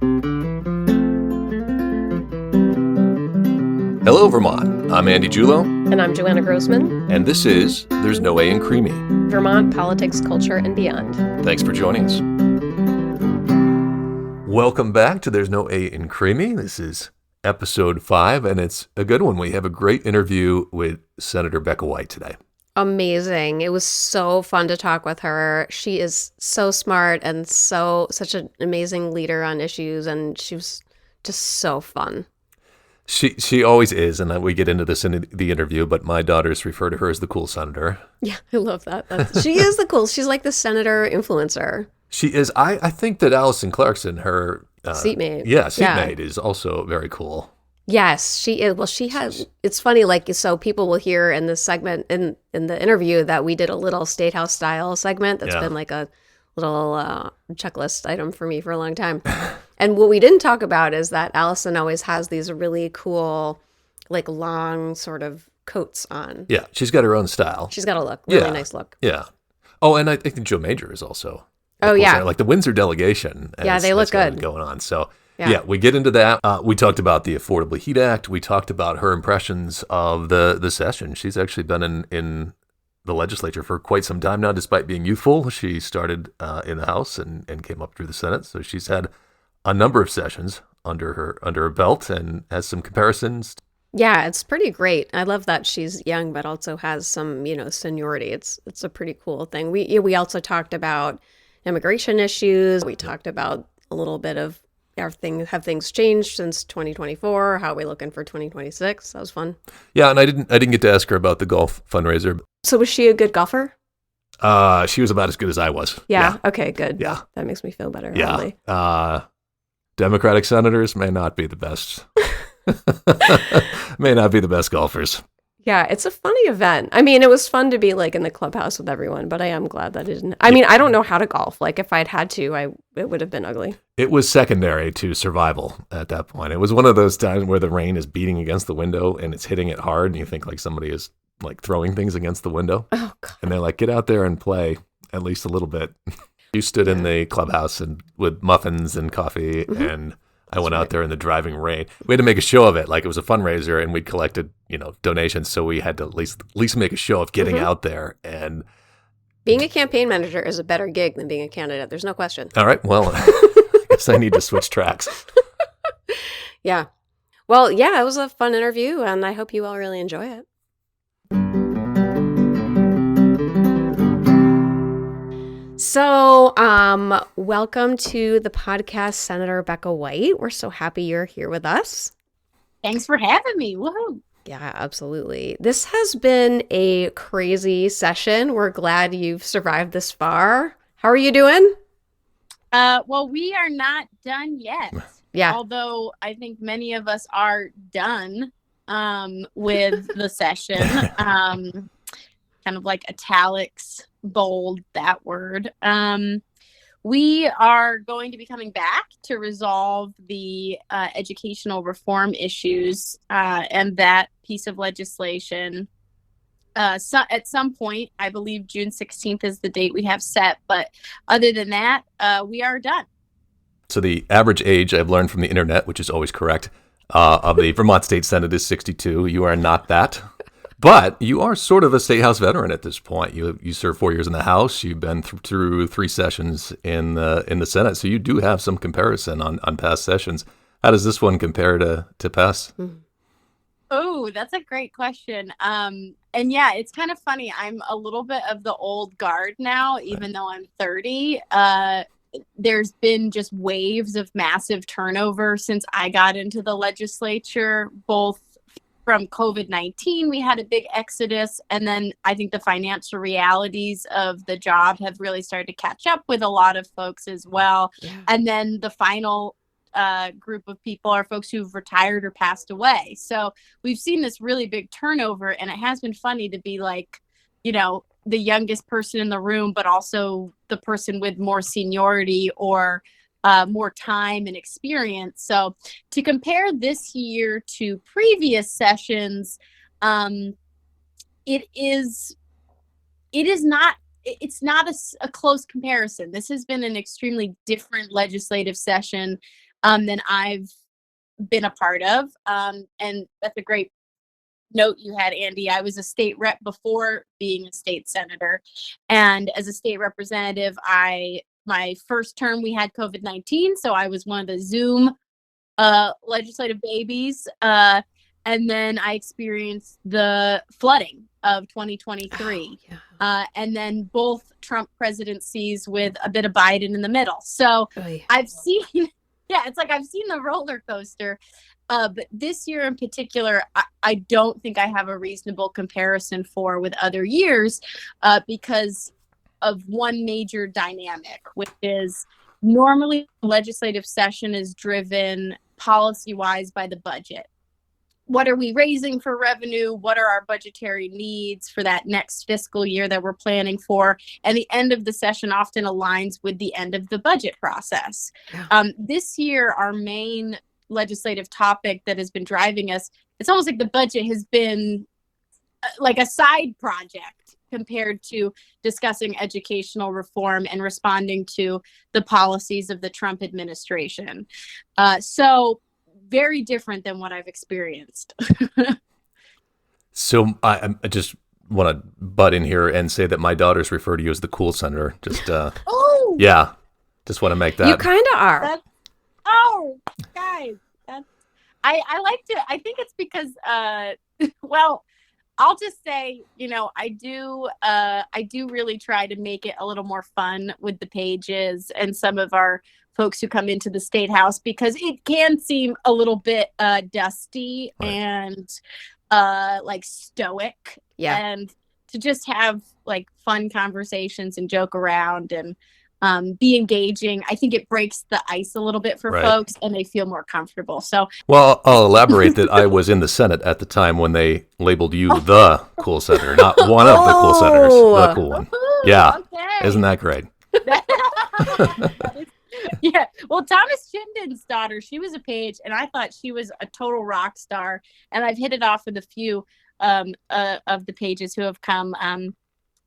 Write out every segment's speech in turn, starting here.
Hello, Vermont. I'm Andy Julo. And I'm Joanna Grossman. And this is There's No A in Creemee. Vermont politics, culture, and beyond. Thanks for joining us. Welcome back to There's No A in Creemee. This is episode 5, and it's a good one. We have a great interview with Senator Becca White today. Amazing. It was so fun to talk with her. She is so smart and such an amazing leader on issues, and she was just so fun. She always is, and we get into this in the interview, but my daughters refer to her as the cool senator. Yeah, I love that. She is the cool. She's like the senator influencer. She is. I think that Allison Clarkson, her seatmate. Yeah, seatmate is also very cool. Yes, she is. Well, she has. It's funny, so people will hear in this segment in the interview that we did a little statehouse style segment that's been like a little checklist item for me for a long time. And what we didn't talk about is that Allison always has these really cool, like long sort of coats on. Yeah, she's got her own style. She's got a look, really nice look. Yeah. Oh, and I think Joe Major is also. Oh, yeah. Like the Windsor delegation. They look good. Going on. So, yeah, we get into that. We talked about the Affordable Heat Act. We talked about her impressions of the session. She's actually been in the legislature for quite some time now, despite being youthful. She started in the House and came up through the Senate. So she's had a number of sessions under her belt and has some comparisons. Yeah, it's pretty great. I love that she's young, but also has some, seniority. It's a pretty cool thing. We also talked about immigration issues. We talked about a little bit of have things changed since 2024? How are we looking for 2026? That was fun. Yeah, and I didn't get to ask her about the golf fundraiser. So was she a good golfer? She was about as good as I was. Yeah. Okay, good. Yeah. That makes me feel better. Yeah. Democratic senators may not be the best. May not be the best golfers. Yeah, it's a funny event. I mean, it was fun to be like in the clubhouse with everyone, but I am glad that it didn't. I mean, I don't know how to golf. Like if I'd had to, it would have been ugly. It was secondary to survival at that point. It was one of those times where the rain is beating against the window and it's hitting it hard, and you think like somebody is like throwing things against the window. Oh God. And they're like, get out there and play at least a little bit. You stood in the clubhouse and with muffins and coffee, and I went out there in the driving rain. We had to make a show of it, like it was a fundraiser, and we'd collected, donations, so we had to at least make a show of getting out there. And being a campaign manager is a better gig than being a candidate. There's no question. All right, well, I guess I need to switch tracks. Yeah. Well, yeah, it was a fun interview, and I hope you all really enjoy it. So, welcome to the podcast, Senator Becca White. We're so happy you're here with us. Thanks for having me. Woohoo. Yeah, absolutely. This has been a crazy session. We're glad you've survived this far. How are you doing? Well, we are not done yet. Yeah. Although I think many of us are done with the session. Kind of like italics, bold, that word. We are going to be coming back to resolve the educational reform issues and that piece of legislation. So at some point, I believe June 16th is the date we have set. But other than that, we are done. So the average age, I've learned from the internet, which is always correct, of the Vermont State Senate is 62. You are not that. But you are sort of a state house veteran at this point. You served 4 years in the House. You've been through 3 sessions in the Senate, so you do have some comparison on past sessions. How does this one compare to past? Oh, that's a great question. And yeah, it's kind of funny. I'm a little bit of the old guard now, even though I'm 30. There's been just waves of massive turnover since I got into the legislature, both from COVID-19, we had a big exodus. And then I think the financial realities of the job have really started to catch up with a lot of folks as well. Yeah. And then the final group of people are folks who've retired or passed away. So we've seen this really big turnover, and it has been funny to be like, the youngest person in the room, but also the person with more seniority or more time and experience. So to compare this year to previous sessions, it's not a close comparison. This has been an extremely different legislative session. than I've been a part of. And that's a great note you had, Andy. I was a state rep before being a state senator. And as a state representative, my first term, we had COVID-19. So I was one of the Zoom legislative babies. And then I experienced the flooding of 2023. Oh, yeah. And then both Trump presidencies with a bit of Biden in the middle. So I've seen, yeah, it's like I've seen the roller coaster. But this year in particular, I don't think I have a reasonable comparison with other years because of one major dynamic, which is normally legislative session is driven policy-wise by the budget. What are we raising for revenue? What are our budgetary needs for that next fiscal year that we're planning for? And the end of the session often aligns with the end of the budget process. Yeah. This year, our main legislative topic that has been driving us, it's almost like the budget has been like a side project compared to discussing educational reform and responding to the policies of the Trump administration. So very different than what I've experienced. So I just want to butt in here and say that my daughters refer to you as the cool senator. Just oh yeah, just want to make that. You kind of are. Guys, I like to. I think it's because well, I'll just say, I do really try to make it a little more fun with the pages and some of our folks who come into the State House, because it can seem a little bit dusty, right, and like stoic. Yeah. And to just have like fun conversations and joke around and be engaging, I think it breaks the ice a little bit for right, folks, and they feel more comfortable. So, well, I'll elaborate that I was in the Senate at the time when they labeled you the cool senator, not one of the cool senators, the cool one. Yeah, okay. Isn't that great? Yeah. Well, Thomas Chinden's daughter, she was a page, and I thought she was a total rock star. And I've hit it off with a few of the pages who have come.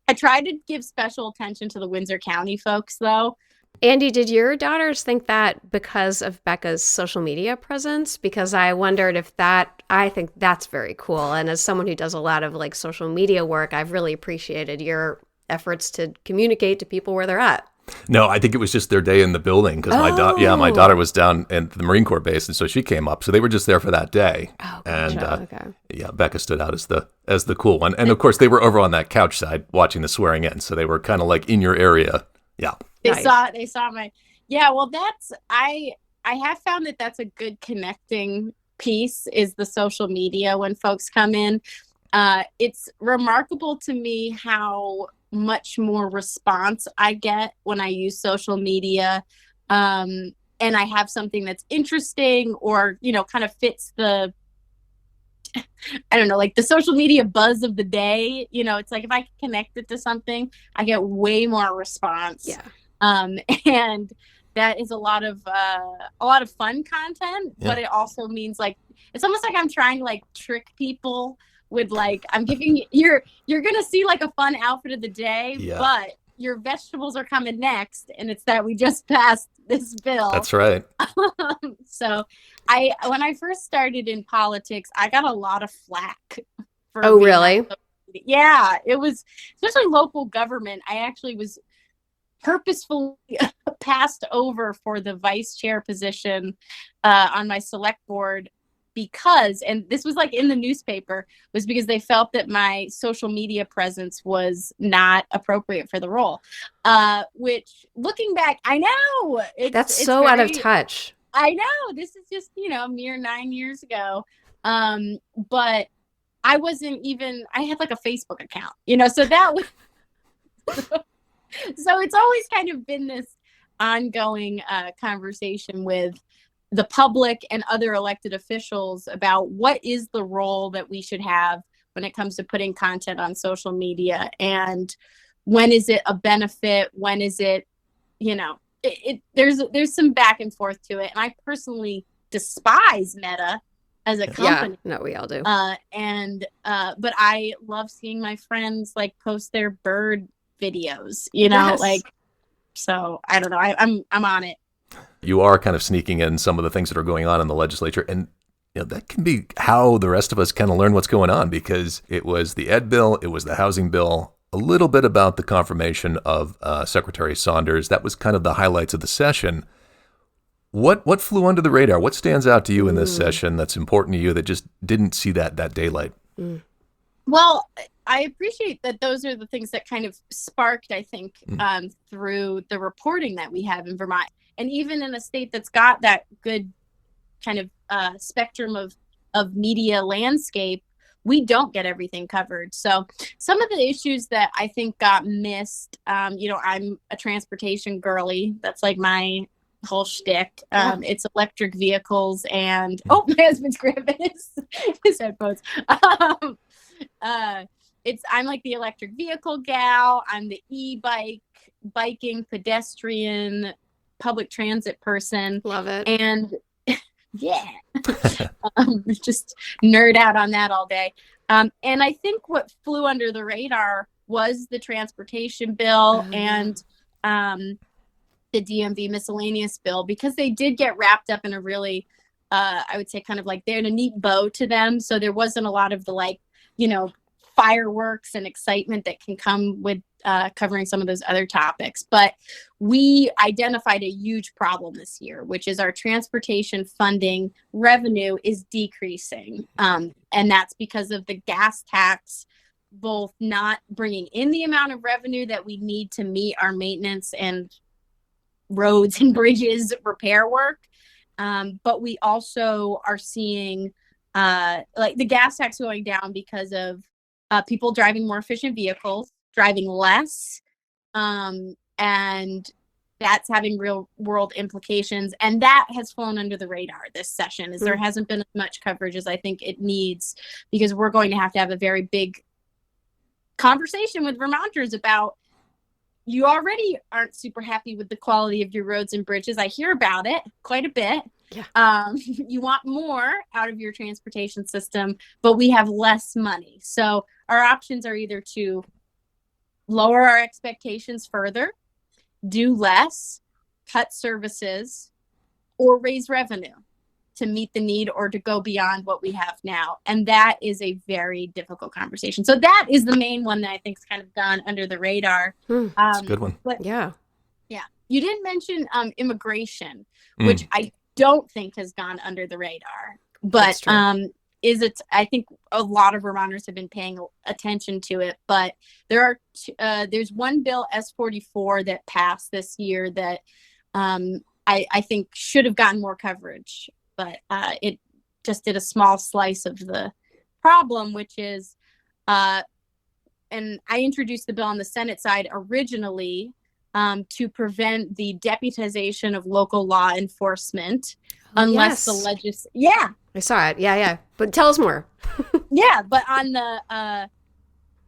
I try to give special attention to the Windsor County folks, though. Andy, did your daughters think that because of Becca's social media presence? Because I wondered if I think that's very cool. And as someone who does a lot of like social media work, I've really appreciated your efforts to communicate to people where they're at. No, I think it was just their day in the building because my daughter was down at the Marine Corps base, and so she came up. So they were just there for that day. Oh, gotcha. And okay. Yeah, Becca stood out as the cool one, and of course they were over on that couch side watching the swearing in, so they were kind of like in your area. Yeah, they saw my. Yeah, well, I have found that that's a good connecting piece is the social media when folks come in. It's remarkable to me how much more response I get when I use social media, and I have something that's interesting or kind of fits the I don't know, like the social media buzz of the day. It's like if I connect it to something, I get way more response. Yeah. And that is a lot of fun content, yeah, but it also means like it's almost like I'm trying to like trick people with like I'm giving you're gonna see like a fun outfit of the day, yeah, but your vegetables are coming next, and it's that we just passed this bill. That's right. So when I first started in politics, I got a lot of flack for oh really? Yeah, it was especially local government. I actually was purposefully passed over for the vice chair position on my select board because, and this was like in the newspaper, was because they felt that my social media presence was not appropriate for the role. Which looking back, I know that's so out of touch. I know this is just, a mere 9 years ago. But I wasn't even, I had like a Facebook account, so that was, so it's always kind of been this ongoing conversation with the public and other elected officials about what is the role that we should have when it comes to putting content on social media, and when is it a benefit, when is it, there's some back and forth to it. And I personally despise Meta as a company. Yeah, no, we all do. But I love seeing my friends like post their bird videos, yes, like, so I don't know. I'm on it. You are kind of sneaking in some of the things that are going on in the legislature. And that can be how the rest of us kind of learn what's going on, because it was the ed bill, it was the housing bill, a little bit about the confirmation of Secretary Saunders. That was kind of the highlights of the session. What flew under the radar? What stands out to you in this session that's important to you that just didn't see that daylight? Well, I appreciate that those are the things that kind of sparked, I think, through the reporting that we have in Vermont. And even in a state that's got that good kind of spectrum of media landscape, we don't get everything covered. So some of the issues that I think got missed, I'm a transportation girly. That's like my whole shtick. It's electric vehicles and my husband's grabbing his headphones. I'm like the electric vehicle gal. I'm the biking, pedestrian, public transit person. Love it. And yeah, just nerd out on that all day. And I think what flew under the radar was the transportation bill and the DMV miscellaneous bill, because they did get wrapped up in a really, I would say, kind of like they had a neat bow to them. So there wasn't a lot of the fireworks and excitement that can come with covering some of those other topics. But we identified a huge problem this year, which is our transportation funding revenue is decreasing. And that's because of the gas tax, both not bringing in the amount of revenue that we need to meet our maintenance and roads and bridges repair work. But we also are seeing the gas tax going down because of people driving more efficient vehicles, driving less, and that's having real world implications. And that has flown under the radar this session, there hasn't been as much coverage as I think it needs, because we're going to have a very big conversation with Vermonters about, you already aren't super happy with the quality of your roads and bridges. I hear about it quite a bit. Yeah. You want more out of your transportation system, but we have less money. So our options are either to lower our expectations further, do less, cut services, or raise revenue to meet the need or to go beyond what we have now. And that is a very difficult conversation. So that is the main one that I think has kind of gone under the radar. That's a good one. But, yeah. You didn't mention immigration, which I don't think has gone under the radar, but I think a lot of Vermonters have been paying attention to it. But there's one bill, S44, that passed this year that I think should have gotten more coverage, but it just did a small slice of the problem, which is, and I introduced the bill on the Senate side originally to prevent the deputization of local law enforcement unless the I saw it. Yeah. But tell us more. But on the,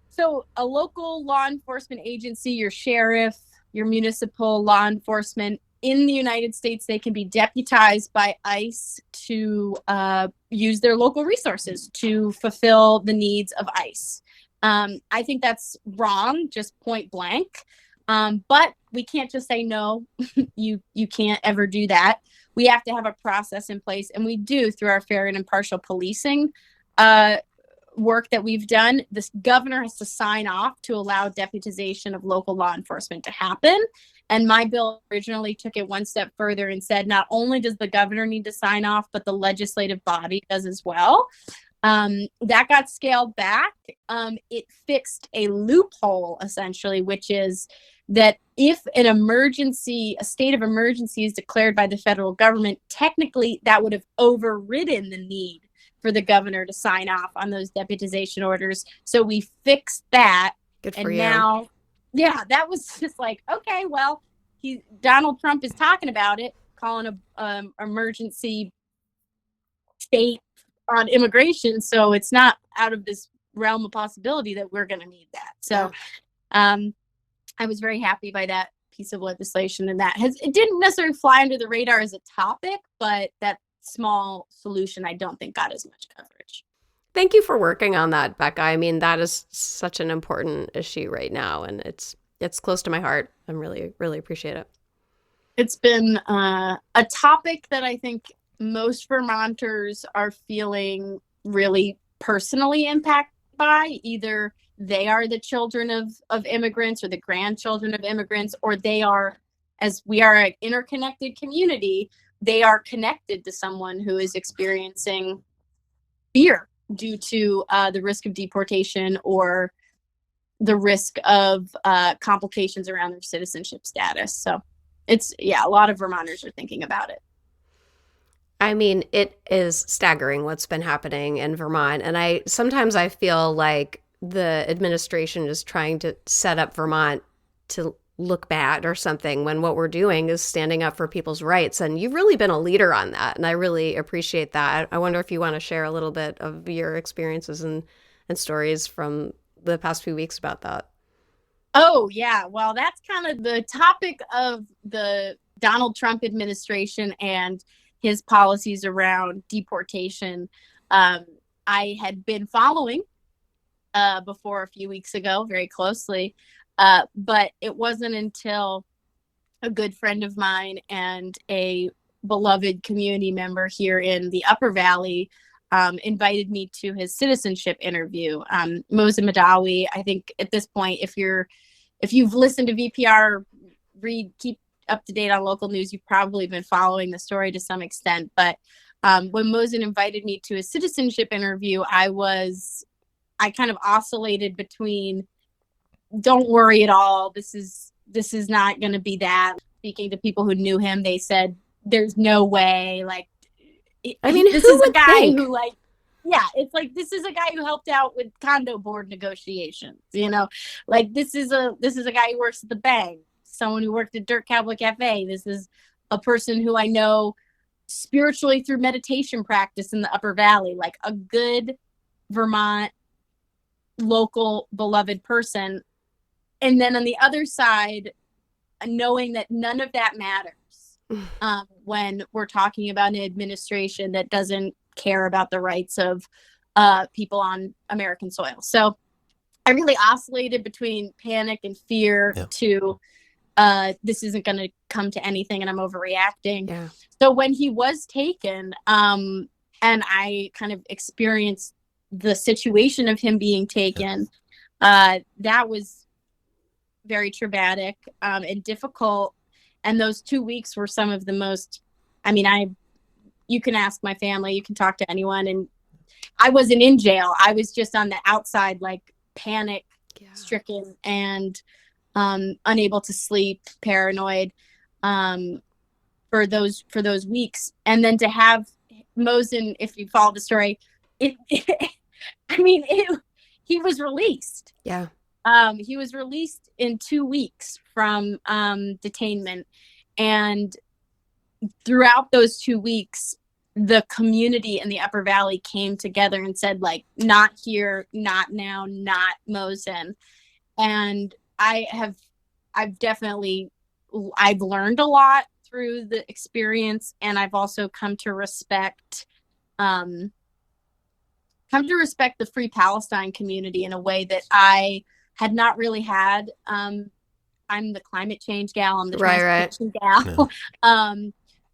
so a local law enforcement agency, your sheriff, your municipal law enforcement in the United States, they can be deputized by ICE to use their local resources to fulfill the needs of ICE. I think that's wrong, just point blank. But we can't just say, no, you can't ever do that. We have to have a process in place, and we do through our fair and impartial policing work that we've done. This governor has to sign off to allow deputization of local law enforcement to happen. And my bill originally took it one step further and said, not only does the governor need to sign off, but the legislative body does as well. That got scaled back. It fixed a loophole, essentially, which is that if a state of emergency is declared by the federal government, technically that would have overridden the need for the governor to sign off on those deputization orders. So we fixed that. Good for and you. Now, that was just like, okay, well, Donald Trump is talking about it, calling a emergency state on immigration. So it's not out of this realm of possibility that we're going to need that. So, I was very happy by that piece of legislation, and it didn't necessarily fly under the radar as a topic, but that small solution I don't think got as much coverage. Thank you for working on that, Becca. I mean, that is such an important issue right now, and it's close to my heart. I really, really appreciate it. It's been a topic that I think most Vermonters are feeling really personally impacted by. Either they are the children of immigrants or the grandchildren of immigrants, or they are, as we are an interconnected community, they are connected to someone who is experiencing fear due to the risk of deportation or the risk of complications around their citizenship status. So a lot of Vermonters are thinking about it. I mean, it is staggering what's been happening in Vermont. And sometimes I feel like the administration is trying to set up Vermont to look bad or something when what we're doing is standing up for people's rights. And you've really been a leader on that. And I really appreciate that. I wonder if you want to share a little bit of your experiences and stories from the past few weeks about that. Oh, yeah. Well, that's kind of the topic of the Donald Trump administration and his policies around deportation. I had been following before a few weeks ago very closely, but it wasn't until a good friend of mine and a beloved community member here in the Upper Valley invited me to his citizenship interview. Mosin Madawi, I think at this point, if you've listened to VPR, keep up to date on local news, you've probably been following the story to some extent. But when Mosin invited me to a citizenship interview, I kind of oscillated between, don't worry at all, this is not going to be that. Speaking to people who knew him, they said, there's no way. Like, I mean, this who is a would guy think? who, like, yeah, it's like, this is a guy who helped out with condo board negotiations, like this is a guy who works at the bank, someone who worked at Dirt Cowboy Cafe. This is a person who I know spiritually through meditation practice in the Upper Valley, like a good Vermont local beloved person. And then on the other side, knowing that none of that matters when we're talking about an administration that doesn't care about the rights of people on American soil. So I really oscillated between panic and fear to this isn't going to come to anything and I'm overreacting. Yeah. So when he was taken, and I kind of experienced the situation of him being taken, that was very traumatic and difficult. And those 2 weeks were some of the most, you can ask my family, you can talk to anyone. And I wasn't in jail. I was just on the outside, like panic stricken and unable to sleep, paranoid for those weeks. And then to have Mosin, if you follow the story, he was released. Yeah. He was released in 2 weeks from detainment. And throughout those 2 weeks, the community in the Upper Valley came together and said, like, not here, not now, not Mosin. And I've learned a lot through the experience. And I've also come to respect the Free Palestine community in a way that I had not really had. I'm the climate change gal. I'm the transportation gal. Yeah.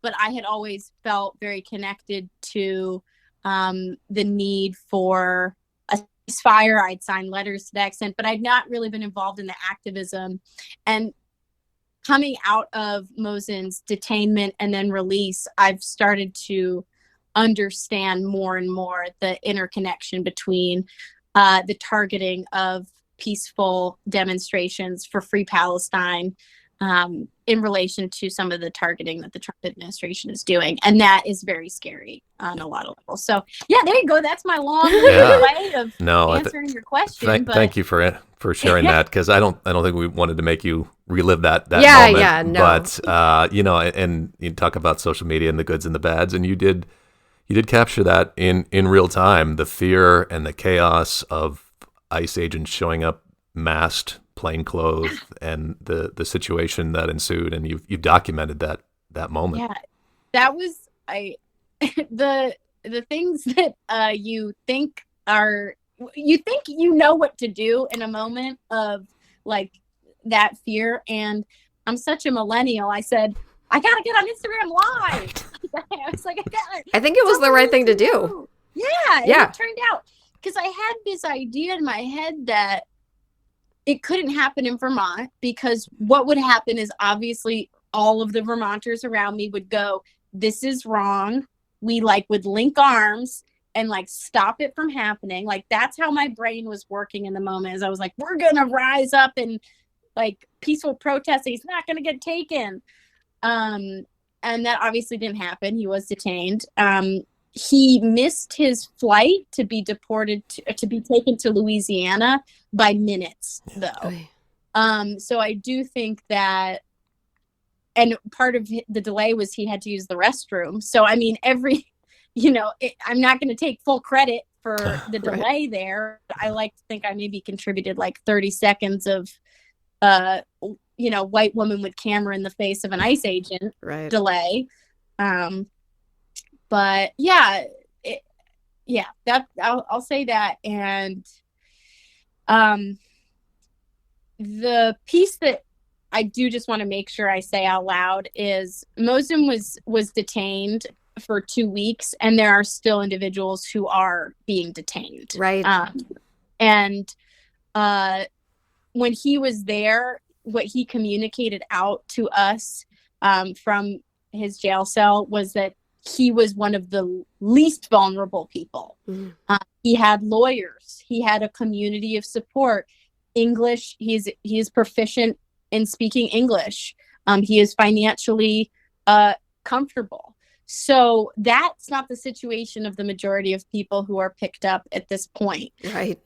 But I had always felt very connected to the need for a ceasefire. I'd signed letters to that extent, but I'd not really been involved in the activism. And coming out of Mosin's detainment and then release, I've started to understand more and more the interconnection between the targeting of peaceful demonstrations for Free Palestine in relation to some of the targeting that the Trump administration is doing. And that is very scary on a lot of levels. So yeah, there you go. That's my long way of answering your question. Thank you for sharing that, because I don't think we wanted to make you relive that moment. Yeah, no. But and you talk about social media and the goods and the bads, and you did capture that in real time, the fear and the chaos of ICE agents showing up masked, plainclothes, and the situation that ensued, and you've documented that moment. Yeah, that was the things that you think you know what to do in a moment of like that fear. And I'm such a millennial. I said, I gotta get on Instagram Live. I was like, I think it was the right thing to do. Yeah, and it turned out, because I had this idea in my head that it couldn't happen in Vermont, because what would happen is obviously all of the Vermonters around me would go, this is wrong. We would link arms and stop it from happening. That's how my brain was working in the moment, is I was like, we're going to rise up and peaceful protesting. He's not going to get taken. And that obviously didn't happen. He was detained. He missed his flight to be deported to be taken to Louisiana by minutes, though. So I do think that, and part of the delay was he had to use the restroom. So I mean, I'm not going to take full credit for the delay there. I like to think I maybe contributed 30 seconds of white woman with camera in the face of an ICE agent delay. But that I'll say that. And the piece that I do just want to make sure I say out loud is Mosem was detained for 2 weeks, and there are still individuals who are being detained. Right. And when he was there, what he communicated out to us from his jail cell was that he was one of the least vulnerable people. Mm-hmm. He had lawyers. He had a community of support. English. He is proficient in speaking English. He is financially comfortable. So that's not the situation of the majority of people who are picked up at this point. Right.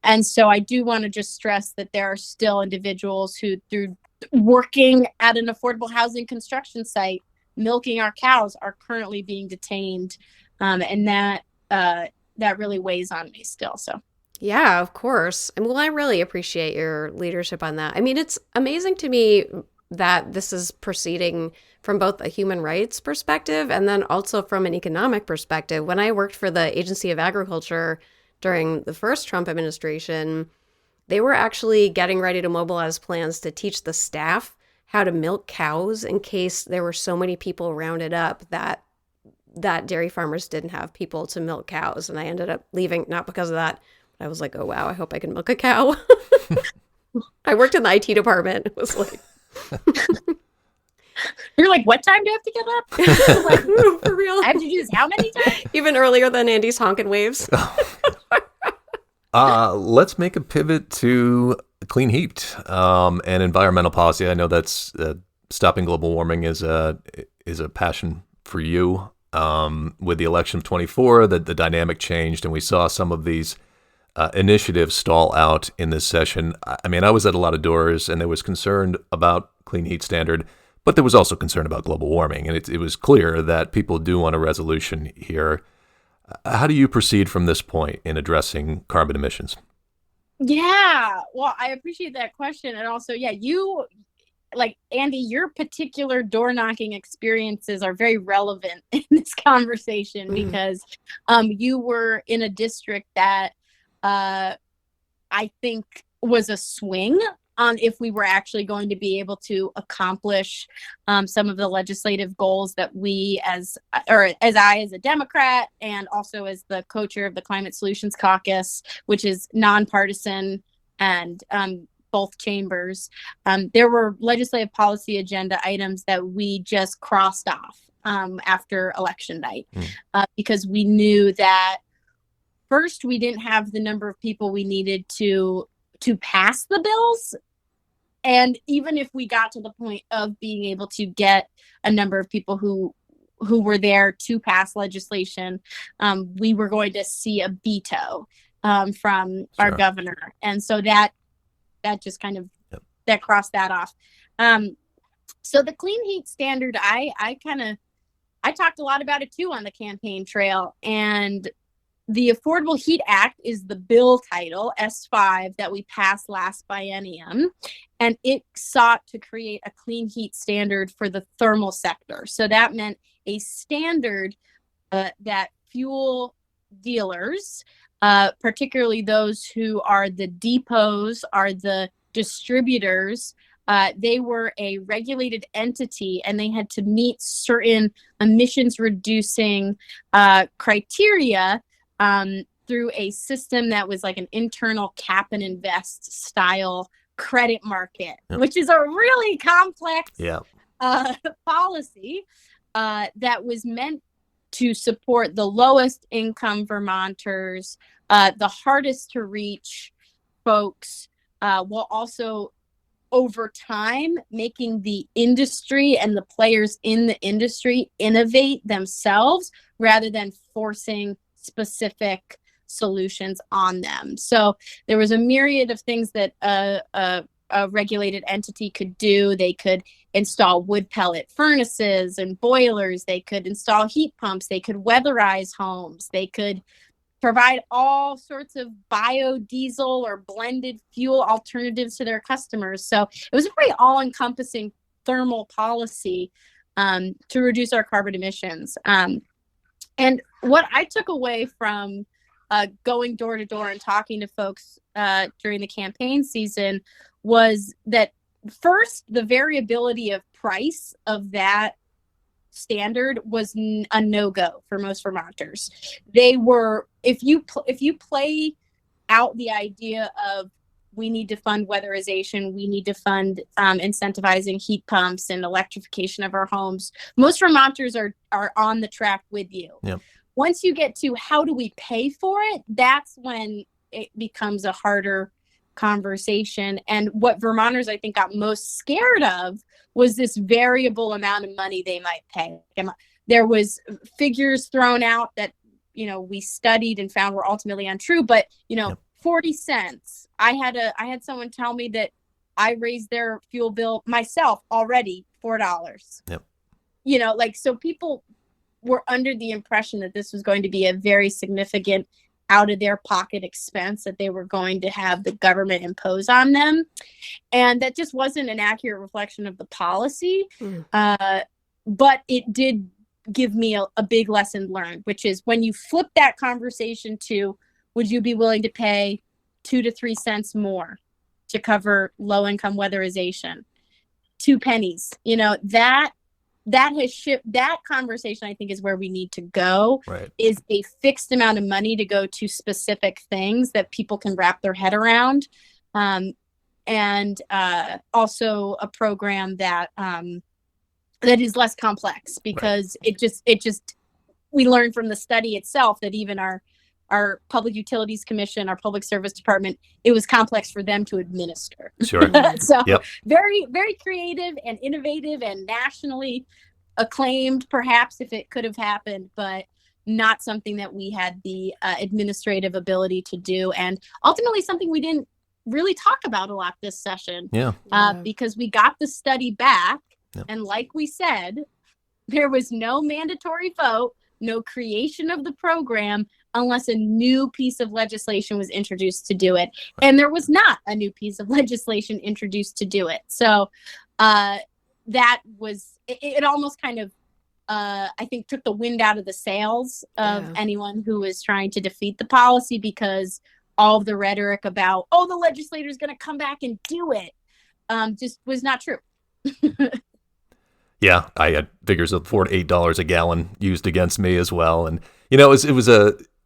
And so I do want to just stress that there are still individuals who, through working at an affordable housing construction site, milking our cows, are currently being detained. And that really weighs on me still. So. Yeah, of course. And I really appreciate your leadership on that. I mean, it's amazing to me that this is proceeding from both a human rights perspective and then also from an economic perspective. When I worked for the Agency of Agriculture during the first Trump administration, they were actually getting ready to mobilize plans to teach the staff how to milk cows in case there were so many people rounded up that dairy farmers didn't have people to milk cows. And I ended up leaving, not because of that. I was like, oh, wow, I hope I can milk a cow. I worked in the IT department. It was like... You're like, what time do I have to get up? Like, for real? I have to do this how many times? Even earlier than Andy's honking waves. Let's make a pivot to clean heat and environmental policy. I know that's stopping global warming is a passion for you. With the election of 24, the dynamic changed, and we saw some of these initiatives stall out in this session. I mean, I was at a lot of doors, and there was concern about clean heat standard, but there was also concern about global warming, and it was clear that people do want a resolution here. How do you proceed from this point in addressing carbon emissions? Yeah, well, I appreciate that question. And also, you, like Andy, your particular door knocking experiences are very relevant in this conversation because you were in a district that I think was a swing on if we were actually going to be able to accomplish some of the legislative goals that we as I as a Democrat and also as the co-chair of the Climate Solutions Caucus, which is nonpartisan and both chambers, there were legislative policy agenda items that we just crossed off after election night because we knew that first, we didn't have the number of people we needed to pass the bills. And even if we got to the point of being able to get a number of people who were there to pass legislation, we were going to see a veto from our governor. And so that just kind of that crossed that off. So the clean heat standard, I talked a lot about it too on the campaign trail. And the Affordable Heat Act is the bill title, S5, that we passed last biennium, and it sought to create a clean heat standard for the thermal sector. So that meant a standard that fuel dealers, particularly those who are the depots, are the distributors They were a regulated entity, and they had to meet certain emissions reducing criteria through a system that was like an internal cap and invest style credit market, which is a really complex policy that was meant to support the lowest income Vermonters, the hardest to reach folks, while also over time making the industry and the players in the industry innovate themselves rather than forcing specific solutions on them. So there was a myriad of things that a regulated entity could do. They could install wood pellet furnaces and boilers. They could install heat pumps. They could weatherize homes. They could provide all sorts of biodiesel or blended fuel alternatives to their customers. So it was a very all-encompassing thermal policy to reduce our carbon emissions. And what I took away from going door to door and talking to folks during the campaign season was that first, the variability of price of that standard was a no-go for most Vermonters. They were, if you play out the idea of we need to fund weatherization, we need to fund incentivizing heat pumps and electrification of our homes, most Vermonters are on the track with you. Yep. Once you get to how do we pay for it, that's when it becomes a harder conversation. And what Vermonters, I think, got most scared of was this variable amount of money they might pay. There was figures thrown out that, we studied and found were ultimately untrue, but, 40 cents. I had someone tell me that I raised their fuel bill myself already $4. Yep. So people were under the impression that this was going to be a very significant out of their pocket expense that they were going to have the government impose on them. And that just wasn't an accurate reflection of the policy. But it did give me a big lesson learned, which is when you flip that conversation to, would you be willing to pay 2 to 3 cents more to cover low income weatherization? 2 pennies, that has shifted. That conversation, I think, is where we need to go. Right. Is a fixed amount of money to go to specific things that people can wrap their head around, and also a program that is less complex, because it we learned from the study itself that even our Public Utilities Commission, our Public Service Department, it was complex for them to administer. Sure. So yep. Very, very creative and innovative and nationally acclaimed, perhaps, if it could have happened, but not something that we had the administrative ability to do. And ultimately something we didn't really talk about a lot this session. Yeah. Because we got the study back. Yep. And like we said, there was no mandatory vote, no creation of the program, unless a new piece of legislation was introduced to do it. And there was not a new piece of legislation introduced to do it. So that was, it almost kind of, I think, took the wind out of the sails of anyone who was trying to defeat the policy, because all of the rhetoric about, the legislator's going to come back and do it, just was not true. Yeah, I had figures of $4 to $8 a gallon used against me as well. And, it was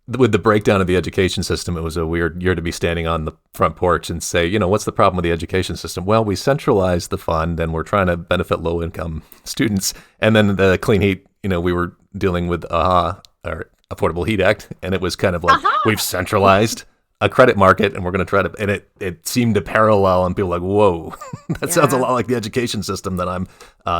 with the breakdown of the education system, it was a weird year to be standing on the front porch and say, what's the problem with the education system? Well, we centralized the fund and we're trying to benefit low income students. And then the clean heat, we were dealing with our Affordable Heat Act. And it was kind of like, we've centralized a credit market and we're going to try to, and it seemed to parallel, and people were like, whoa, that sounds a lot like the education system that I'm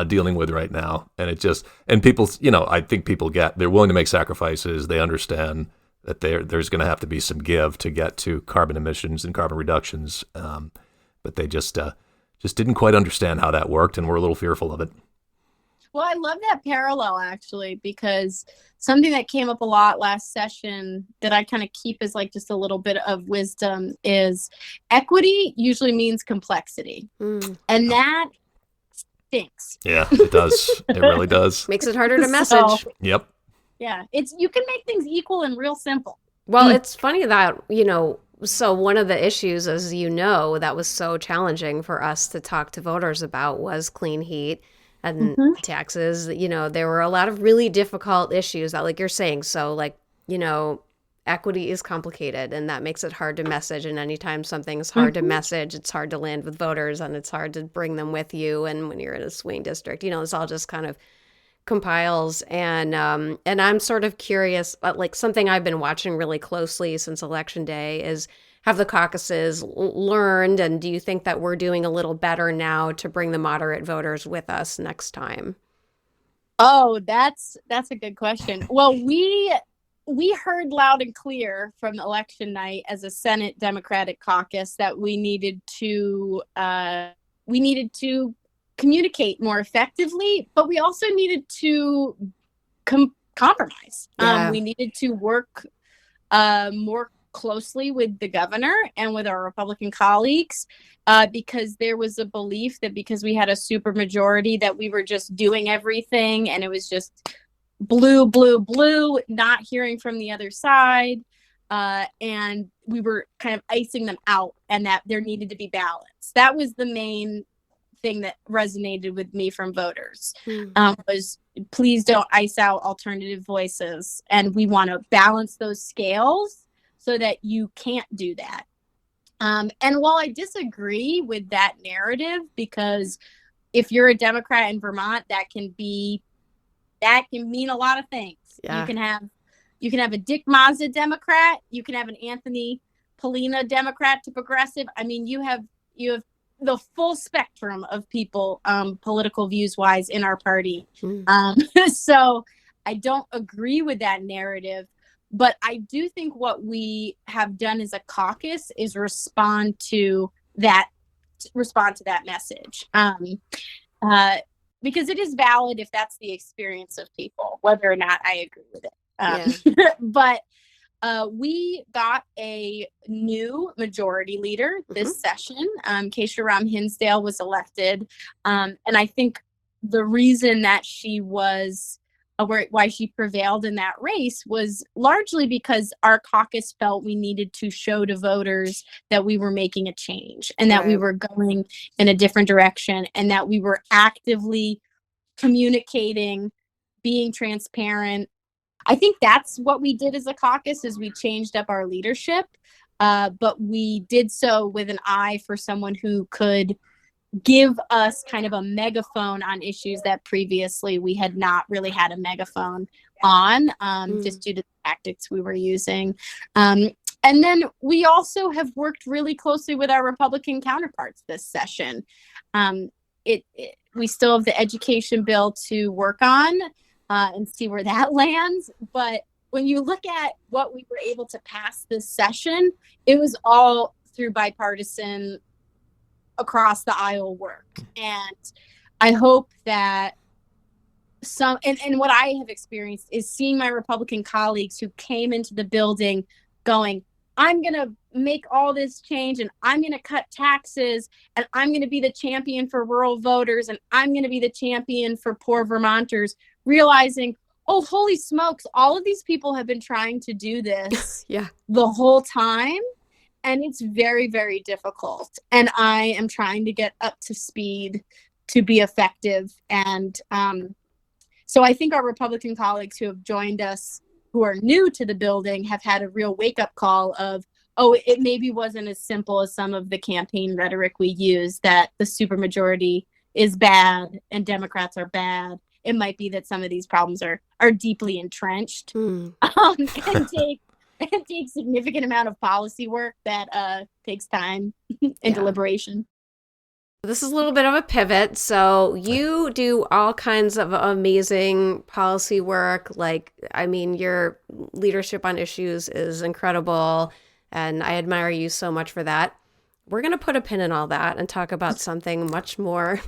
dealing with right now. And it just, and people, I think people they're willing to make sacrifices. They understand that there's going to have to be some give to get to carbon emissions and carbon reductions. But they just didn't quite understand how that worked, and we're a little fearful of it. Well, I love that parallel, actually, because something that came up a lot last session that I kind of keep as like just a little bit of wisdom is equity usually means complexity. And that stinks. Yeah, it does. It really does. Makes it harder to message. Yep. Yeah, you can make things equal and real simple. Well, it's funny that, So one of the issues, as you know, that was so challenging for us to talk to voters about was clean heat and taxes. You know, there were a lot of really difficult issues that, like you're saying, so like, you know, equity is complicated and that makes it hard to message. And anytime something's hard to message, it's hard to land with voters and it's hard to bring them with you. And when you're in a swing district, you know, it's all just kind of compiles. And I'm sort of curious, like something I've been watching really closely since Election Day is, have the caucuses learned, and do you think that we're doing a little better now to bring the moderate voters with us next time? Oh, that's a good question. Well, we heard loud and clear from election night as a Senate Democratic caucus that we needed to communicate more effectively, but we also needed to compromise. Yeah. We needed to work more closely with the governor and with our Republican colleagues, because there was a belief that because we had a supermajority that we were just doing everything and it was just blue, blue, blue, not hearing from the other side. And we were kind of icing them out, and that there needed to be balance. That was the main thing that resonated with me from voters, was please don't ice out alternative voices. And we want to balance those scales so that you can't do that. And while I disagree with that narrative, because if you're a Democrat in Vermont, that can mean a lot of things. Yeah. You can have a Dick Mazza Democrat. You can have an Anthony Polina Democrat to progressive. I mean, you have the full spectrum of people, political views wise, in our party. So I don't agree with that narrative, but I do think what we have done as a caucus is respond to that message. Because it is valid if that's the experience of people, whether or not I agree with it. But we got a new majority leader this session. Keisha Ram Hinsdale was elected. And I think the reason that she was, why she prevailed in that race was largely because our caucus felt we needed to show to voters that we were making a change and that we were going in a different direction and that we were actively communicating, being transparent. I think that's what we did as a caucus, is we changed up our leadership, but we did so with an eye for someone who could give us kind of a megaphone on issues that previously we had not really had a megaphone on, just due to the tactics we were using. And then we also have worked really closely with our Republican counterparts this session. We still have the education bill to work on and see where that lands. But when you look at what we were able to pass this session, it was all through bipartisan, across the aisle work. And I hope that and what I have experienced is seeing my Republican colleagues who came into the building going, I'm going to make all this change and I'm going to cut taxes and I'm going to be the champion for rural voters and I'm going to be the champion for poor Vermonters, realizing, oh, holy smokes, all of these people have been trying to do this the whole time. And it's very, very difficult. And I am trying to get up to speed to be effective. And so I think our Republican colleagues who have joined us, who are new to the building, have had a real wake-up call of, oh, it maybe wasn't as simple as some of the campaign rhetoric we use, that the supermajority is bad and Democrats are bad. It might be that some of these problems are deeply entrenched and take significant amount of policy work that takes time and deliberation. This is a little bit of a pivot. So you do all kinds of amazing policy work. Like, I mean, your leadership on issues is incredible, and I admire you so much for that. We're going to put a pin in all that and talk about something much more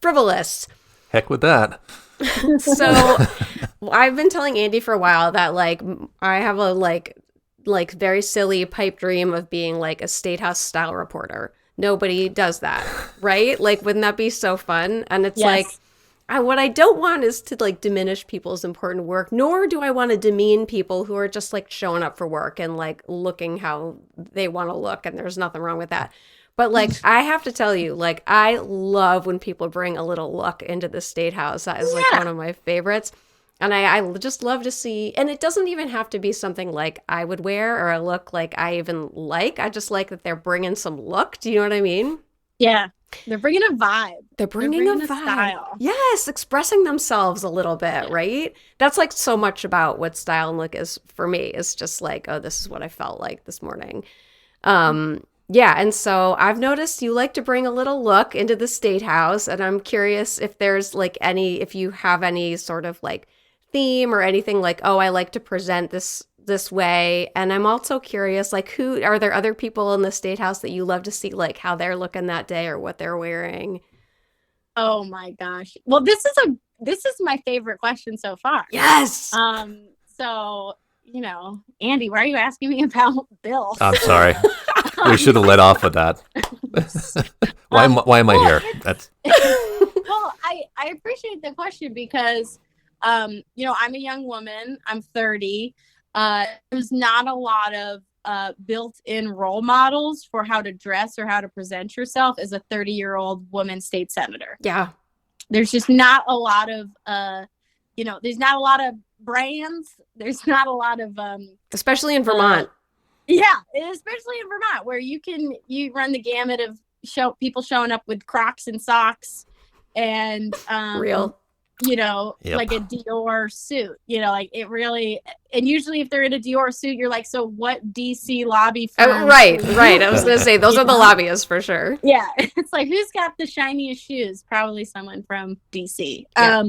frivolous. Heck with that. So I've been telling Andy for a while that, like, I have a like very silly pipe dream of being like a statehouse style reporter. Nobody does that, right? Like, wouldn't that be so fun? And it's like, What I don't want is to like diminish people's important work, nor do I want to demean people who are just like showing up for work and like looking how they want to look, and there's nothing wrong with that. But like I have to tell you, like I love when people bring a little look into the State House. That is like one of my favorites. And I just love to see, and it doesn't even have to be something like I would wear or a look like I even like. I just like that they're bringing some look. Do you know what I mean? Yeah. They're bringing a vibe. They're bringing a vibe. Style. Yes, expressing themselves a little bit, right? That's like so much about what style and look is for me. It's just like, oh, this is what I felt like this morning. Yeah, and so I've noticed you like to bring a little look into the State House, and I'm curious if there's like if you have any sort of like theme or anything like, oh, I like to present this way. And I'm also curious, like, who are there other people in the State House that you love to see, like how they're looking that day or what they're wearing? Oh my gosh. Well, this is my favorite question so far. Yes. So, Andy, why are you asking me about Bill? I'm sorry. We should have let off with that. Why am I here? That's Well, I appreciate the question because I'm a young woman. I'm 30. There's not a lot of built-in role models for how to dress or how to present yourself as a 30-year-old woman state senator. Yeah. There's just not a lot of, there's not a lot of brands. There's not a lot of, especially in Vermont. Yeah, especially in Vermont, where you run the gamut of people showing up with Crocs and socks and real. Yep. Like a Dior suit, like it really, and usually if they're in a Dior suit, you're like, so what DC lobby firm? Right. I was going to say, those are the lobbyists for sure. Yeah. It's like, who's got the shiniest shoes? Probably someone from DC. Yeah.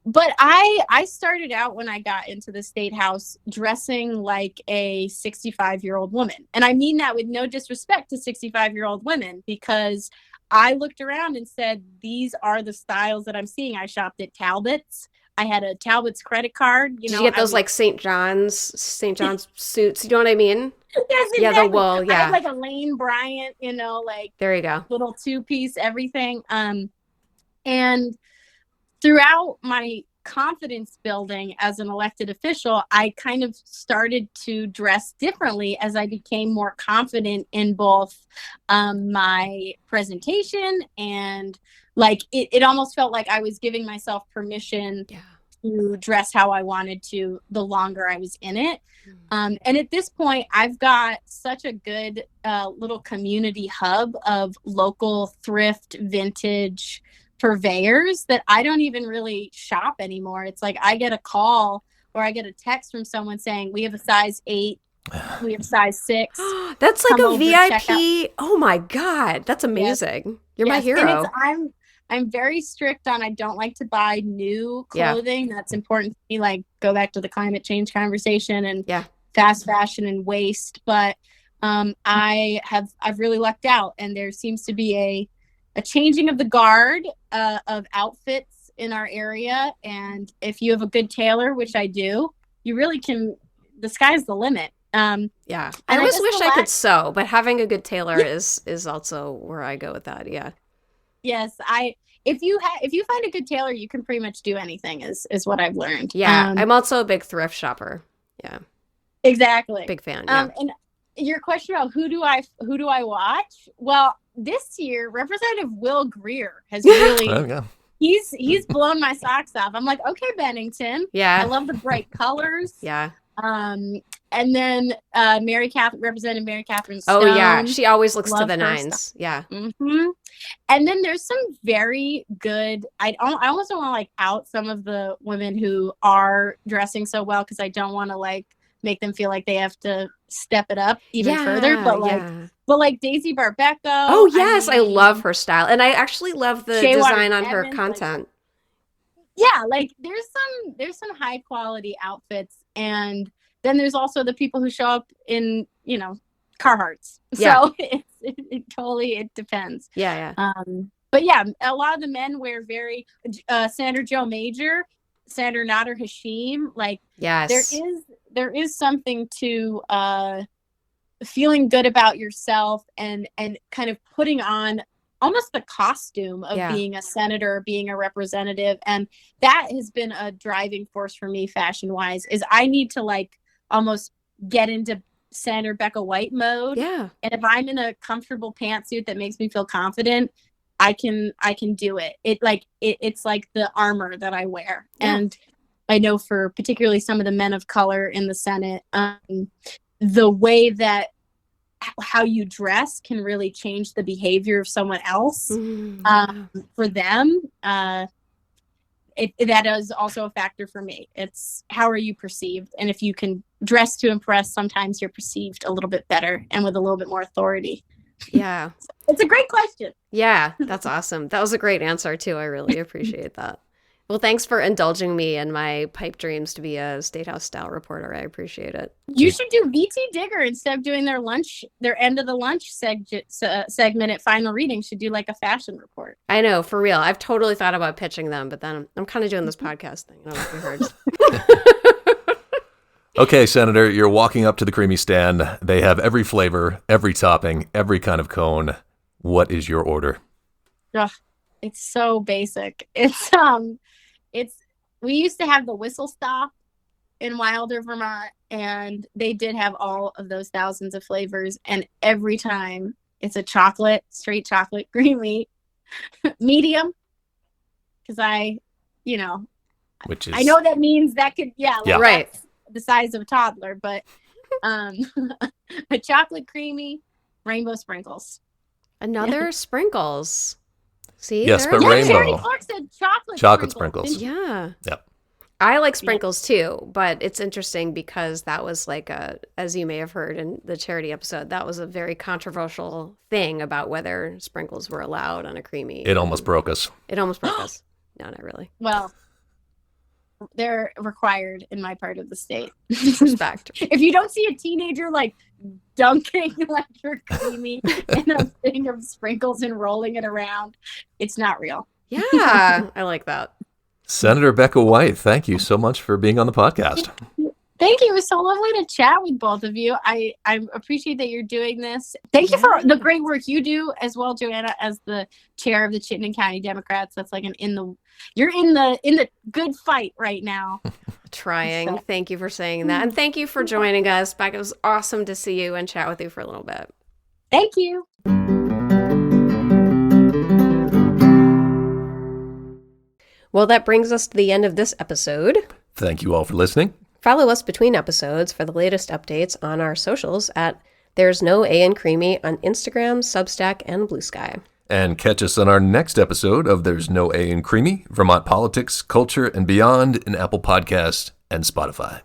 But I started out when I got into the State House dressing like a 65-year-old woman. And I mean that with no disrespect to 65-year-old women, because I looked around and said, these are the styles that I'm seeing. I shopped at Talbot's. I had a Talbot's credit card. Did you get those like St. John's suits? You know what I mean? Yes, exactly. Yeah, the wool. Yeah. I had like a Lane Bryant, like there you go, little 2-piece everything. And throughout my confidence building as an elected official, I kind of started to dress differently as I became more confident in both my presentation and like it almost felt like I was giving myself permission to dress how I wanted to the longer I was in it. And at this point, I've got such a good little community hub of local thrift, vintage purveyors that I don't even really shop anymore. It's like I get a call or I get a text from someone saying, we have a size 8, we have size 6. That's like a VIP. Oh my God, that's amazing. Yes. You're my hero. And I'm very strict on, I don't like to buy new clothing. That's important to me. Like go back to the climate change conversation and fast fashion and waste. But I've really lucked out, and there seems to be a changing of the guard of outfits in our area. And if you have a good tailor, which I do, you really can, the sky's the limit. I always wish I could sew, but having a good tailor is also where I go with that. Yeah. Yes. If you find a good tailor, you can pretty much do anything is what I've learned. Yeah. I'm also a big thrift shopper. Yeah. Exactly. Big fan. Yeah. And your question about who do I watch? Well, this year, Representative Will Greer has really, he's blown my socks off. I'm like, okay, Bennington. Yeah. I love the bright colors. Yeah. And then Representative Mary Catherine Stone. Oh yeah, she always looks to the nines. Yeah. Mm-hmm. And then there's some very good. I almost don't want to like out some of the women who are dressing so well, because I don't want to like make them feel like they have to step it up even further. But like Daisy Barbecco. Oh yes, I love her style, and I actually love the design on her content. Like there's some high quality outfits, and then there's also the people who show up in Carhartts. Yeah. So it totally depends. Yeah. But yeah, a lot of the men wear very Senator Joe Major, Senator Nader Hashim. Like yes, there is something to feeling good about yourself and kind of putting on almost the costume of being a senator, being a representative. And that has been a driving force for me fashion wise, is I need to like almost get into Senator Becca White mode. Yeah. And if I'm in a comfortable pantsuit that makes me feel confident, I can do it. It's like the armor that I wear. Yeah. And I know for particularly some of the men of color in the Senate, the way that how you dress can really change the behavior of someone else. For them. That is also a factor for me. It's how are you perceived? And if you can dress to impress, sometimes you're perceived a little bit better and with a little bit more authority. Yeah. It's a great question. Yeah, that's awesome. That was a great answer too. I really appreciate that. Well, thanks for indulging me in my pipe dreams to be a Statehouse style reporter. I appreciate it. You should do VT Digger instead of doing their end of the lunch segment at final reading. Should do like a fashion report. I know, for real. I've totally thought about pitching them, but then I'm kind of doing this podcast thing. I don't know if you heard. Okay, Senator, you're walking up to the Creemee stand. They have every flavor, every topping, every kind of cone. What is your order? Ugh, it's so basic. We used to have the Whistle Stop in Wilder, Vermont, and they did have all of those thousands of flavors. And every time it's a straight chocolate Creemee, medium, because I know that means that could, right, the size of a toddler, but a chocolate Creemee, rainbow sprinkles. Another sprinkles. See? Yes, but rainbow. Charity Clark said chocolate sprinkles. Yeah. Yep. I like sprinkles too, but it's interesting because that was like as you may have heard in the charity episode, that was a very controversial thing about whether sprinkles were allowed on a Creemee. It almost broke us. No, not really. Well, they're required in my part of the state. Respect. If you don't see a teenager like dunking like your Creemee in a thing of sprinkles and rolling it around, it's not real. Yeah, I like that. Senator Becca White, thank you so much for being on the podcast. Thank you. It was so lovely to chat with both of you. I appreciate that you're doing this. Thank you for the great work you do as well, Joanna, as the chair of the Chittenden County Democrats. That's like you're in the good fight right now. Trying. So. Thank you for saying that. And thank you for joining us. Becca, it was awesome to see you and chat with you for a little bit. Thank you. Well, that brings us to the end of this episode. Thank you all for listening. Follow us between episodes for the latest updates on our socials at There's No A in Creemee on Instagram, Substack, and Blue Sky. And catch us on our next episode of There's No A in Creemee, Vermont Politics, Culture, and Beyond in Apple Podcasts and Spotify.